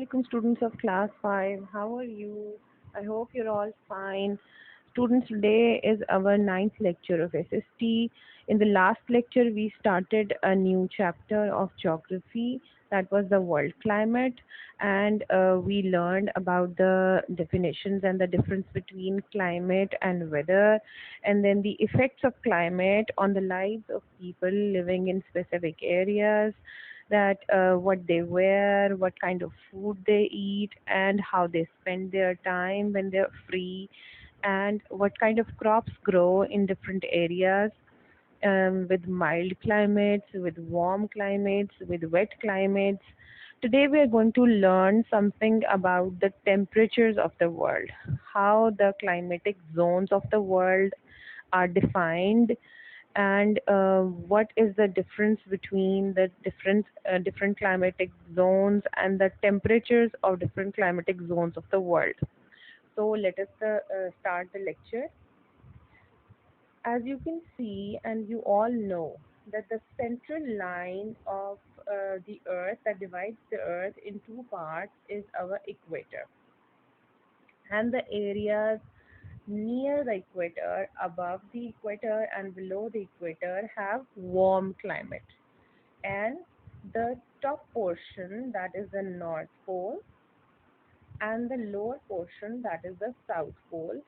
alaikum, students of class 5. How are you? I hope you're all fine. Students, today is our ninth lecture of SST. In the last lecture, we started a new chapter of geography, that was the world climate, and we learned about the definitions and the difference between climate and weather, and then the effects of climate on the lives of people living in specific areas, that what they wear, what kind of food they eat, and how they spend their time when they're free, and what kind of crops grow in different areas, with mild climates, with warm climates, with wet climates. Today we are going to learn something about the temperatures of the world, how the climatic zones of the world are defined, and what is the difference between the different climatic zones and the temperatures of different climatic zones of the world. So let us start the lecture. As you can see, and you all know, that the central line of the earth that divides the earth in two parts is our equator, and the areas near the equator, above the equator and below the equator have warm climate, and the top portion, that is the North Pole, and the lower portion, that is the South Pole,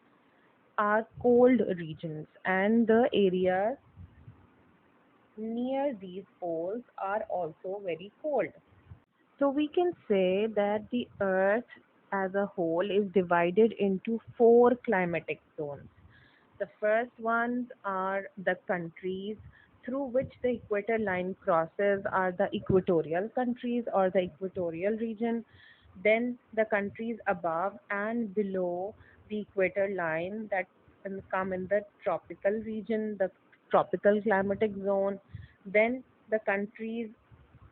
are cold regions, and the areas near these poles are also very cold. So we can say that the earth as a whole is divided into four climatic zones. The first ones are the countries through which the equator line crosses are the equatorial countries or the equatorial region. Then the countries above and below the equator line that come in the tropical region, the tropical climatic zone. Then the countries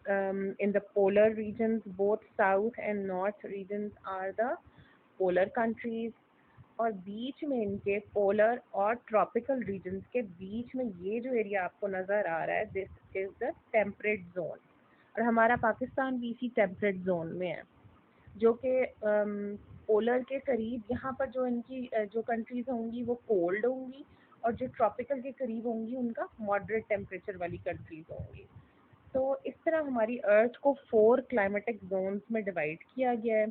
in the polar regions, both south and north regions are the polar countries, और बीच में इनके polar और tropical regions के बीच में ये जो area आपको नज़र आ रहा है, this is the temperate zone, और हमारा पाकिस्तान भी इसी टेम्परेट जोन में है, जो कि पोलर के करीब यहाँ पर जो इनकी जो कंट्रीज़ होंगी वो कोल्ड होंगी, और जो ट्रॉपिकल के करीब होंगी उनका मॉडरेट टेम्परेचर वाली कंट्रीज़ होंगी. तो इस तरह हमारी अर्थ को 4 क्लाइमेटिक जोन्स में डिवाइड किया गया है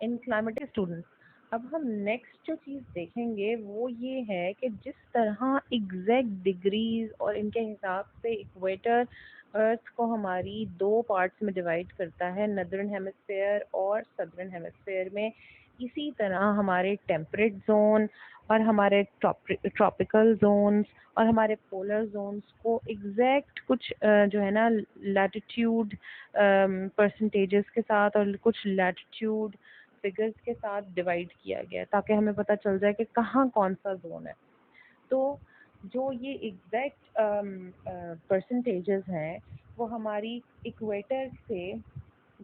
इन क्लाइमेटिक स्टूडेंट्स. अब हम नेक्स्ट जो चीज़ देखेंगे वो ये है कि जिस तरह एग्जैक्ट डिग्रीज और इनके हिसाब से इक्वेटर अर्थ को हमारी दो पार्ट्स में डिवाइड करता है, नदर्न हेमिस्फेयर और सदर्न हेमिस्फेयर में, इसी तरह हमारे टेम्परेट जोन और हमारे ट्रॉपिकल जोन्स और हमारे पोलर जोन्स को एग्जैक्ट कुछ जो है ना लैटिट्यूड परसेंटेजेस के साथ और कुछ लैटिट्यूड फिगर्स के साथ डिवाइड किया गया है, ताकि हमें पता चल जाए कि कहाँ कौन सा जोन है. तो जो ये एग्जैक्ट परसेंटेजेस हैं वो हमारी इक्वेटर से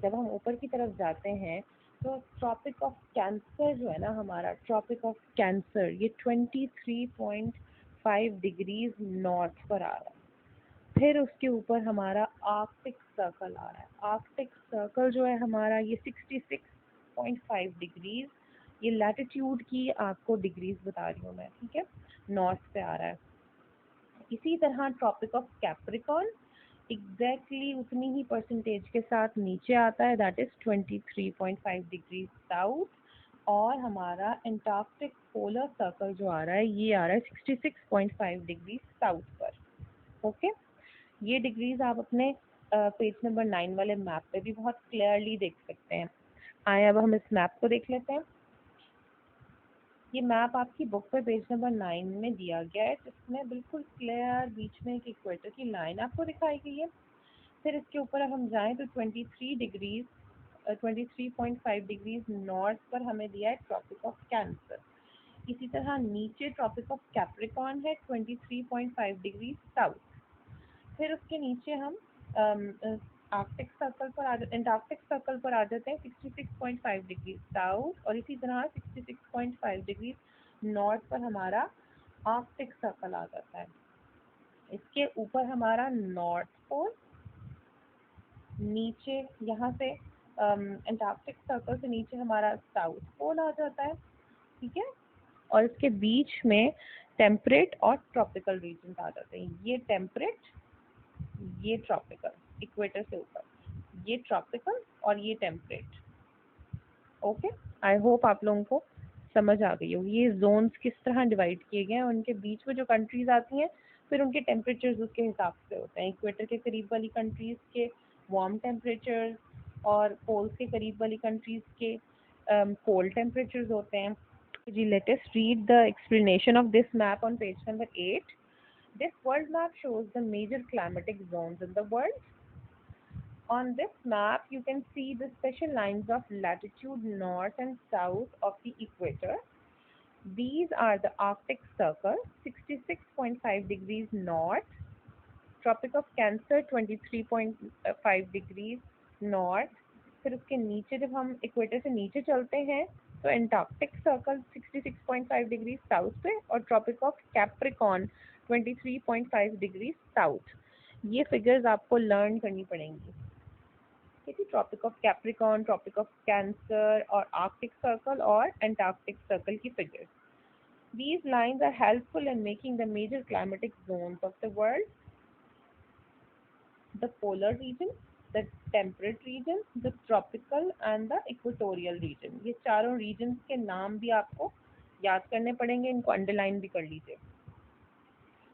जब हम ऊपर की तरफ जाते हैं तो ट्रॉपिक ऑफ कैंसर जो है ना, हमारा ट्रॉपिक ऑफ कैंसर, ये 23.5 डिग्रीज नॉर्थ पर आ रहा है. फिर उसके ऊपर हमारा आर्कटिक सर्कल आ रहा है. आर्कटिक सर्कल जो है हमारा ये 66.5 डिग्रीज, ये लैटिट्यूड की आपको डिग्रीज बता रही हूँ मैं, ठीक है, नॉर्थ पे आ रहा है. इसी तरह ट्रॉपिक ऑफ कैप्रिकॉर्न एग्जैक्टली उतनी ही परसेंटेज के साथ नीचे आता है, दैट इज़ 23.5 डिग्री साउथ, और हमारा एंटार्क्टिक पोलर सर्कल जो आ रहा है ये आ रहा है 66.5 डिग्री साउथ पर. ओके, ये डिग्रीज आप अपने पेज नंबर 9 वाले मैप पे भी बहुत क्लियरली देख सकते हैं. आए अब हम इस मैप को देख लेते हैं. ये मैप आपकी बुक पे पेज नंबर 9 में दिया गया है, जिसमें बिल्कुल क्लियर बीच में एक इक्वेटर की लाइन आपको दिखाई गई है. फिर इसके ऊपर हम जाएं तो 23.5 डिग्रीज नॉर्थ पर हमें दिया है ट्रॉपिक ऑफ कैंसर. इसी तरह नीचे ट्रॉपिक ऑफ कैप्रिकॉर्न है 23.5 डिग्री साउथ. फिर उसके नीचे हम आर्कटिक सर्कल पर एंटार्क्टिक सर्कल पर आ जाते हैं 66.5 डिग्री साउथ, और इसी तरह 66.5 डिग्री नॉर्थ पर हमारा आर्कटिक सर्कल आ जाता है. इसके ऊपर हमारा नॉर्थ पोल, नीचे यहाँ से एंटार्क्टिक सर्कल से नीचे हमारा साउथ पोल आ जाता है, ठीक है। और इसके बीच में टेम्परेट और ट्रॉपिकल रीजन आ जाते हैं। ये टेम्परेट, ये ट्रॉपिकल, इक्वेटर से ऊपर, ये ट्रॉपिकल और ये टेम्परेट। ओके, आई होप आप लोगों को समझ आ गई होगी ये जोन्स किस तरह डिवाइड किए गए हैं। उनके बीच में जो कंट्रीज आती हैं, फिर उनके टेम्परेचर्स उसके हिसाब से होते हैं। इक्वेटर के करीब वाली कंट्रीज के वार्म टेम्परेचर्स और पोल्स के करीब वाली कंट्रीज के कोल्ड टेम्परेचर्स होते हैं। जी, let us read the explanation of this map on page number 8. This world map shows the major climatic zones in the world. On this map, you can see the special lines of latitude north and south of the equator. These are the Arctic Circle, 66.5 degrees north, Tropic of Cancer, 23.5 degrees north. फिर उसके नीचे जब हम equator से नीचे चलते हैं तो एंटार्क्टिक सर्कल 66.5 डिग्री साउथ पे और tropic of Capricorn 23.5 degree south. ये फिगर्स आपको लर्न करनी पड़ेंगी, ठीक है। Tropic of Capricorn, tropic of Cancer और आर्कटिक सर्कल और एंटार्क्टिक सर्कल की figures. These lines are helpful in making the major climatic zones of the world: the polar region, the temperate region, the tropical and the equatorial region। ये चारों regions के नाम भी आपको याद करने पड़ेंगे, इनको अंडरलाइन भी कर लीजिए।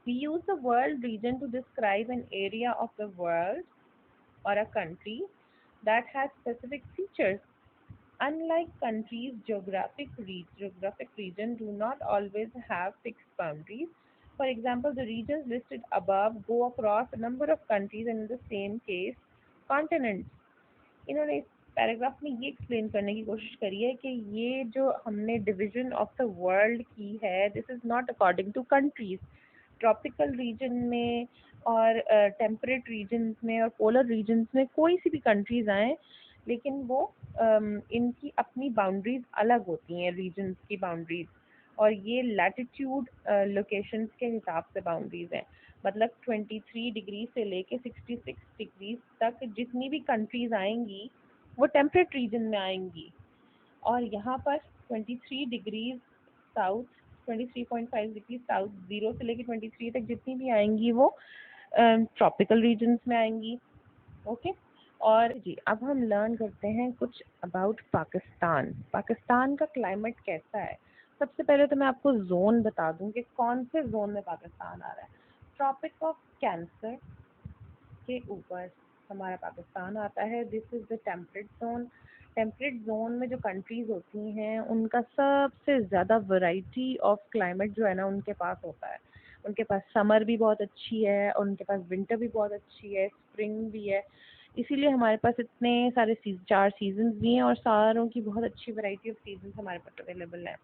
We use the world region to describe an area of the world or a country that has specific features. Unlike countries, geographic region do not always have fixed boundaries. For example, the regions listed above go across a number of countries and in the same case, continents. इन्होंने इस paragraph में ये explain करने की कोशिश करी है कि ये जो हमने डिवीजन ऑफ द वर्ल्ड की है, this is not according to countries. Tropical region में और टेम्परेट रीजन्स में और पोलर रीजन्स में कोई सी भी कंट्रीज आए, लेकिन वो इनकी अपनी बाउंड्रीज अलग होती हैं, रीजन्स की बाउंड्रीज। और ये लैटिट्यूड लोकेशंस के हिसाब से बाउंड्रीज हैं। मतलब 23 डिग्री से लेके 66 डिग्री तक जितनी भी कंट्रीज आएंगी वो टेम्परेट रीजन में आएंगी। और यहाँ पर 23 डिग्री साउथ, 23.5 डिग्री साउथ, 0 से लेके 23 तक जितनी भी आएंगी वो ट्रॉपिकल रीजन्स में आएंगी। ओके, और जी अब हम लर्न करते हैं कुछ अबाउट पाकिस्तान। पाकिस्तान का क्लाइमेट कैसा है। सबसे पहले तो मैं आपको जोन बता दूं कि कौन से जोन में पाकिस्तान आ रहा है। ट्रॉपिक ऑफ कैंसर के ऊपर हमारा पाकिस्तान आता है। This is the temperate zone. Temperate zone में जो कंट्रीज होती हैं उनका सबसे ज़्यादा वैरायटी ऑफ क्लाइमेट जो है ना उनके पास होता है। उनके पास समर भी बहुत अच्छी है और उनके पास विंटर भी बहुत अच्छी है, स्प्रिंग भी है। इसीलिए हमारे पास इतने सारे 4 सीजन्स भी हैं और सारों की बहुत अच्छी वैरायटी ऑफ सीजन्स हमारे पास अवेलेबल हैं।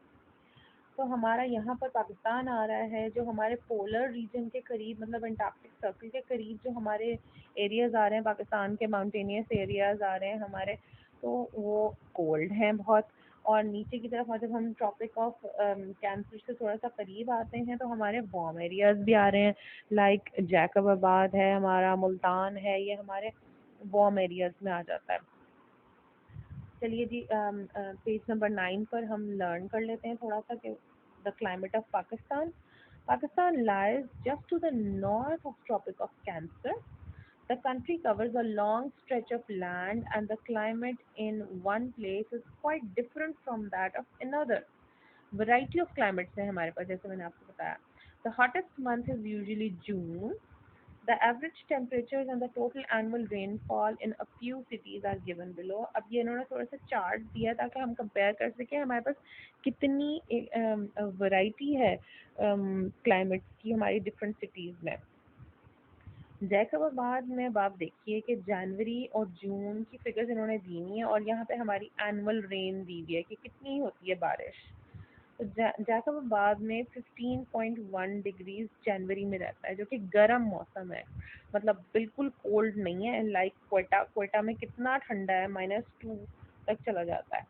तो हमारा यहाँ पर पाकिस्तान आ रहा है जो हमारे पोलर रीजन के करीब, मतलब एंटार्क्टिक सर्कल के करीब जो हमारे एरियाज आ रहे हैं, पाकिस्तान के माउंटेनियस एरियाज आ रहे हैं हमारे, तो वो कोल्ड हैं बहुत। और नीचे की तरफ जब हम ट्रॉपिक ऑफ कैंसर से थोड़ा सा करीब आते हैं तो हमारे वार्म एरियाज भी आ रहे हैं, लाइक जैकबाबाद है हमारा, मुल्तान है, ये हमारे वार्म एरियाज में आ जाता है। चलिए जी, पेज नंबर 9 पर हम लर्न कर लेते हैं थोड़ा सा कि the climate of Pakistan. Pakistan lies just to the north of Tropic of Cancer. The country covers a long stretch of land and the climate in one place is quite different from that of another. Variety of climates है हमारे पास, जैसे मैंने आपको बताया। The hottest month is usually June. The average temperatures and the total annual rainfall in a few cities are given below. अब ये इन्होंने थोड़ा सा चार्ट दिया ताकि हम कंपेयर कर सकें हमारे पास कितनी वैरायटी है क्लाइमेट्स की हमारी डिफरेंट सिटीज़ में। जैकबाबाद में अब आप देखिए कि जनवरी और जून की फिगर्स इन्होंने दी हुई हैं और यहाँ पे हमारी एनुअल रेन दी हुई है कि कितनी होती है बारिश। तो जैकबाबाद में 15.1 डिग्रीज जनवरी में रहता है जो कि गर्म मौसम है, मतलब बिल्कुल कोल्ड नहीं है। लाइक क्वेटा में कितना ठंडा है, -2 तक चला जाता है।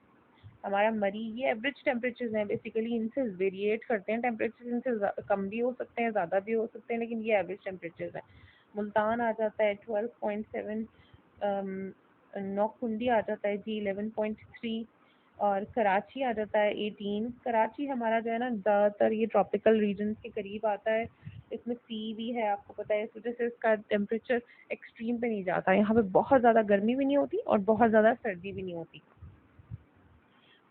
हमारा मरी, ये एवरेज टेम्परेचर्स हैं बेसिकली, इनसे वेरिएट करते हैं टेम्परेचर, इनसे कम भी हो सकते हैं, ज़्यादा भी हो सकते हैं, लेकिन ये एवरेज टेम्परेचर्स हैं। मुल्तान आ जाता है 12.7 नौकुंडी आ जाता है जी 11.3, और कराची आ जाता है 18। कराची हमारा जो है ना ज़्यादातर ये ट्रॉपिकल रीजन के करीब आता है, इसमें सी भी है आपको पता है, इस वजह से इसका टेम्परेचर एक्सट्रीम पे नहीं जाता। यहाँ पे बहुत ज़्यादा गर्मी भी नहीं होती और बहुत ज़्यादा सर्दी भी नहीं होती।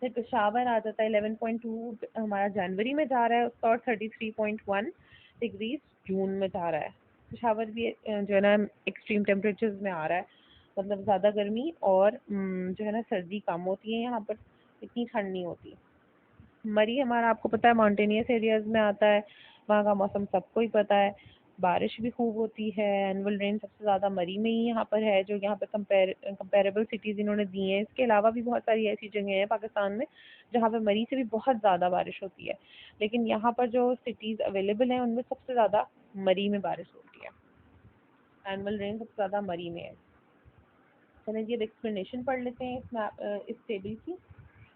फिर पेशावर आ जाता है 11.2, हमारा जनवरी में जा रहा है उसका, और 33.1 डिग्री जून में जा रहा है। पेशावर भी जो है ना एक्सट्रीम टेम्परेचर्स में आ रहा है, मतलब ज़्यादा गर्मी और जो है ना सर्दी कम होती है, यहाँ पर इतनी ठंड नहीं होती। मरी हमारा आपको पता है माउंटेनियस एरियाज में आता है, वहाँ का मौसम सबको ही पता है, बारिश भी खूब होती है। एनुअल रेन सबसे ज़्यादा मरी में ही यहाँ पर है, जो यहाँ पे कंपेरेबल सिटीज़ इन्होंने दी हैं। इसके अलावा भी बहुत सारी ऐसी जगह हैं पाकिस्तान में जहाँ पे मरी से भी बहुत ज़्यादा बारिश होती है, लेकिन यहाँ पर जो सिटीज़ अवेलेबल हैं उनमें सबसे ज़्यादा मरी में बारिश होती है। एनुअल रेन सबसे ज़्यादा मरी में है। चलिए जी अब एक्सप्लेनेशन पढ़ लेते हैं इस टेबल की।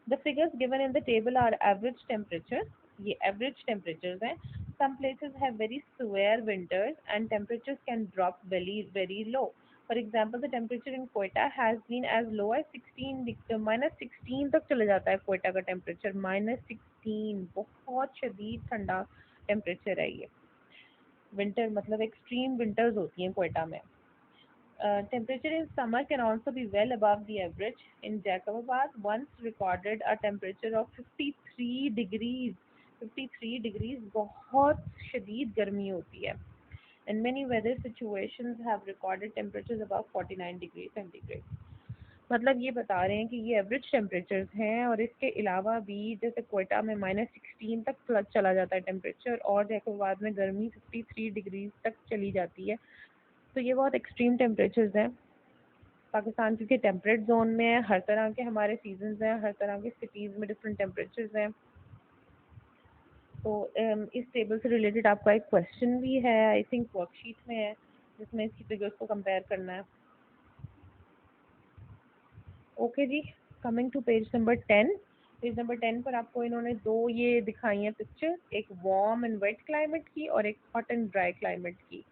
The figures given in the table are average temperatures. ये average temperatures हैं. Some places have very severe winters and temperatures can drop very low. For example, the temperature in Quetta has been as low as -16 तक चले जाता है क्वेटा का temperature, -16, बहुत शदीद ठंडा टेम्परेचर है ये। विंटर मतलब एक्सट्रीम विंटर्स होती हैं क्वेटा में। Temperature in summer can also be well above the average. In Jacobabad, once recorded a temperature of 53 degrees. 53 degrees बहुत शदीद गर्मी होती है. And many weather situations have recorded temperatures above 49 degrees centigrade. मतलब ये बता रहे हैं कि ये एवरेज टेम्परेचर्स हैं, और इसके अलावा भी जैसे क्वेटा में -16 तक चला जाता है टेम्परेचर, और जैकोबाद में गर्मी 53 डिग्रीज तक चली जाती है। तो ये बहुत एक्सट्रीम टेम्परेचर्स हैं। पाकिस्तान क्योंकि टेम्परेट जोन में है, हर तरह के हमारे सीजन्स हैं, हर तरह के सिटीज़ में डिफरेंट टेम्परेचर्स हैं। तो इस टेबल से रिलेटेड आपका एक क्वेश्चन भी है, आई थिंक वर्कशीट में है, जिसमें इसकी फिगर्स को कंपेयर करना है। ओके जी, coming to page number 10। Page number 10 पर आपको इन्होंने दो ये दिखाई हैं पिक्चर, एक वार्म एंड वेट क्लाइमेट की और एक हॉट एंड ड्राई क्लाइमेट की।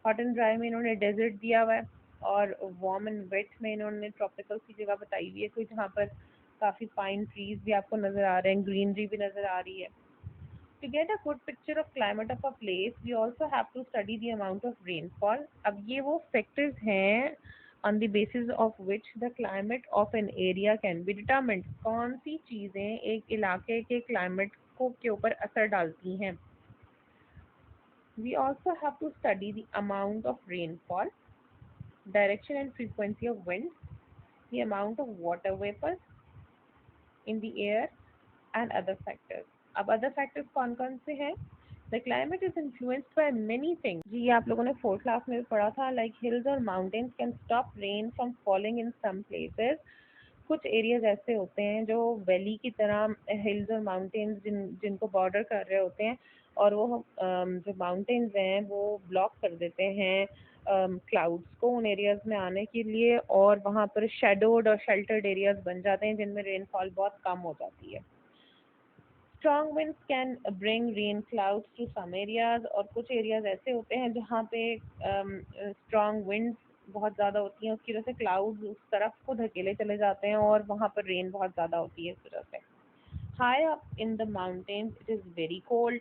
हॉट एंड ड्राई में इन्होंने डेजर्ट दिया हुआ है, और वार्म एंड वेट में इन्होंने ट्रॉपिकल की जगह बताई हुई है, कोई जहाँ पर काफ़ी पाइन ट्रीज भी आपको नज़र आ रहे हैं, ग्रीनरी भी नज़र आ रही है। To get a good picture of climate of a place, we also have to study the amount of rainfall. अब ये वो factors हैं on the basis of which the climate of an area can be determined. कौन सी चीज़ें एक इलाके के climate को के ऊपर असर डालती हैं? We also have to study the amount of rainfall, direction and frequency of wind, the amount of water vapor in the air and other factors. अब other factors कौन कौन से हैं? The climate is influenced by many things. जी ये आप लोगों ने fourth class में भी पढ़ा था, like hills or mountains can stop rain from falling in some places. कुछ एरियाज ऐसे होते हैं जो वैली की तरह, हिल्स और माउंटेन्स जिनको बॉर्डर कर रहे होते हैं, और वो जो माउंटेन्स हैं वो ब्लॉक कर देते हैं क्लाउड्स को उन एरियाज में आने के लिए, और वहाँ पर शेडोड और शेल्टर्ड एरियाज बन जाते हैं जिनमें रेनफॉल बहुत कम हो जाती है। Strong winds can bring rain clouds to some areas, और कुछ एरियाज ऐसे होते हैं जहाँ पे स्ट्रॉन्ग winds बहुत ज़्यादा होती हैं, उसकी वजह से क्लाउड्स उस तरफ को धकेले चले जाते हैं और वहाँ पर रेन बहुत ज़्यादा होती है इस वजह से। High up in the mountains it is very cold.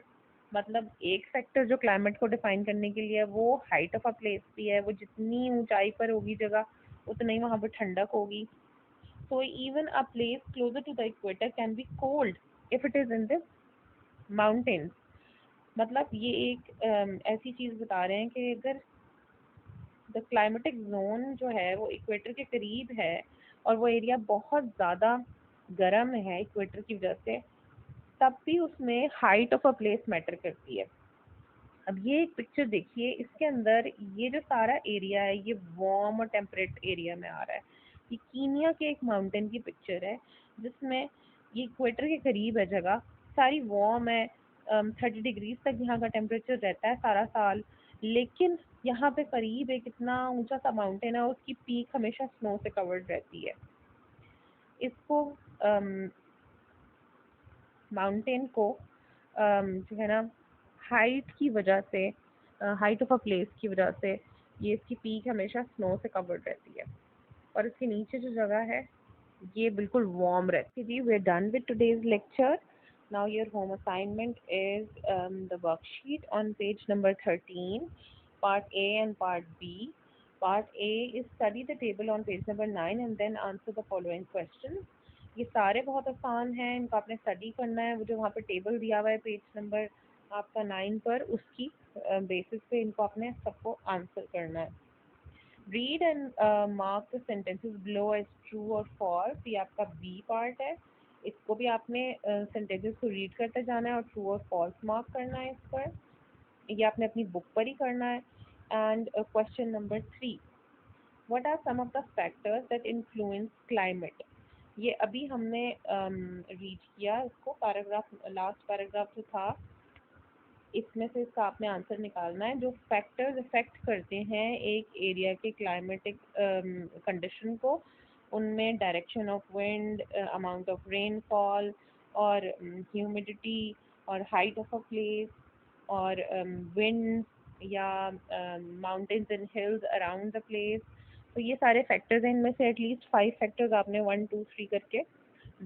मतलब एक फैक्टर जो क्लाइमेट को डिफाइन करने के लिए है वो हाइट ऑफ अ प्लेस भी है, वो जितनी ऊंचाई पर होगी जगह उतनी वहाँ पर ठंडक होगी। So even a place closer to the equator can be cold if it is in the mountains. मतलब ये एक ऐसी चीज़ बता रहे हैं कि अगर द क्लाइमेटिक जोन जो है वो इक्वेटर के करीब है और वो एरिया बहुत ज़्यादा गर्म है इक्वेटर की वजह से, तब भी उसमें height of a place matter करती है। अब ये एक पिक्चर देखिए, इसके अंदर ये जो सारा एरिया है ये वार्म और टेम्परेट एरिया में आ रहा है। ये कीनिया के एक माउंटेन की पिक्चर है जिसमें ये इक्वेटर के करीब है जगह, सारी वार्म है, 30 डिग्रीज तक यहाँ का टेम्परेचर रहता है सारा साल। लेकिन यहाँ पे करीब एक इतना ऊंचा सा माउंटेन है, उसकी पीक हमेशा स्नो से कवर्ड रहती है। इसको माउंटेन को जो है ना हाइट की वजह से, हाइट ऑफ अ प्लेस की वजह से ये इसकी पीक हमेशा स्नो से कवर्ड रहती है। और इसके नीचे जो जगह है ये बिल्कुल वार्म रहती है। We are done with today's lecture. Now your home assignment is the worksheet on page number 13, part A and part B. Part A is study the table on page number 9 and then answer the following questions. ये सारे बहुत आसान हैं, इनको आपने study करना है. वो जो वहाँ पे टेबल दिया हुआ है पेज नंबर आपका 9 पर, उसकी बेसिस पे इनको आपने सबको आंसर करना है. Read and mark the sentences below as true और फॉल्स. ये आपका बी पार्ट है. इसको भी आपने सेंटेंसेस को रीड करते जाना है और ट्रू और फॉल्स मार्क करना है इस पर. ये आपने अपनी बुक पर ही करना है. And question number 3, what are some of the factors that influence climate. ये अभी हमने रीड किया इसको, पैराग्राफ, लास्ट पैराग्राफ जो था, इसमें से इसका आपने आंसर निकालना है. जो फैक्टर्स इफेक्ट करते हैं एक एरिया के क्लाइमेटिक कंडीशन को, उनमें direction of wind, amount of rainfall, और ह्यूमिडिटी, और हाइट ऑफ अ प्लेस, और विंड या mountains and hills around the place. तो ये सारे फैक्टर्स हैं. इनमें से एटलीस्ट 5 फैक्टर्स आपने 1 2 3 करके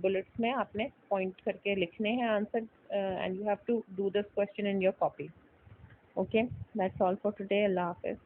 बुलेट्स में आपने पॉइंट करके लिखने हैं answer, and you have to do this question in your copy. Okay, that's all for today. Allah Hafiz.